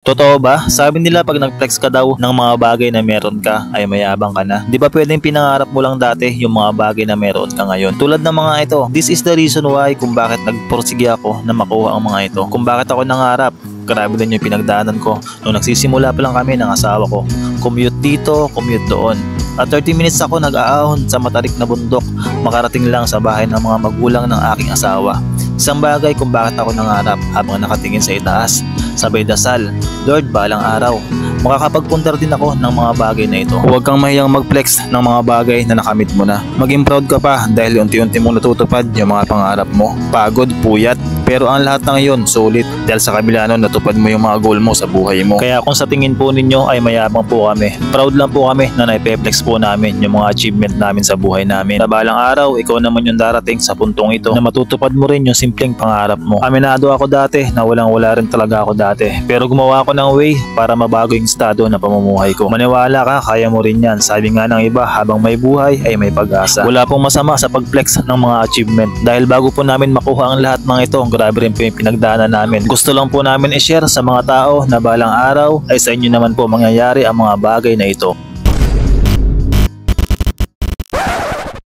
Totoo ba? Sabi nila pag nag-flex ka daw ng mga bagay na meron ka ay mayabang ka na. Di ba pwedeng pinangarap mo lang dati yung mga bagay na meron ka ngayon? Tulad ng mga ito. This is the reason why kung bakit nagpursige ako na makuha ang mga ito. Kung bakit ako nangarap. Grabe din yung pinagdaanan ko. Nung nagsisimula pa lang kami ng asawa ko. Commute dito, commute doon. At 30 minutes ako nag-aahon sa matarik na bundok. Makarating lang sa bahay ng mga magulang ng aking asawa. Isang bagay kung bakit ako nangarap habang nakatingin sa itaas. Sabay dasal, Lord, balang araw, makakapagpundar din ako ng mga bagay na ito. Huwag kang mahiyang mag-flex ng mga bagay na nakamit mo na. Maging proud ka pa dahil unti-unti mong natutupad yung mga pangarap mo. Pagod, puyat, pero ang lahat ng iyon sulit dahil sa kabila nun natupad mo yung mga goal mo sa buhay mo. Kaya kung sa tingin po ninyo ay mayabang po kami, proud lang po kami na naipeflex po namin yung mga achievement namin sa buhay namin. Sa balang araw, ikaw naman yung darating sa puntong ito na matutupad mo rin yung simpleng pangarap mo. Aminado ako dati na walang-wala rin talaga ako dati. Pero gumawa ako ng way para mabago yung estado na pamumuhay ko. Maniwala ka, kaya mo rin yan. Sabi nga ng iba, habang may buhay ay may pag-asa. Wala pong masama sa pag-flex ng mga achievement. Dahil bago po namin makuha ang lahat ng ito, grabe rin po yung pinagdaanan namin. Gusto lang po namin i-share sa mga tao na balang araw ay sa inyo naman po mangyayari ang mga bagay na ito.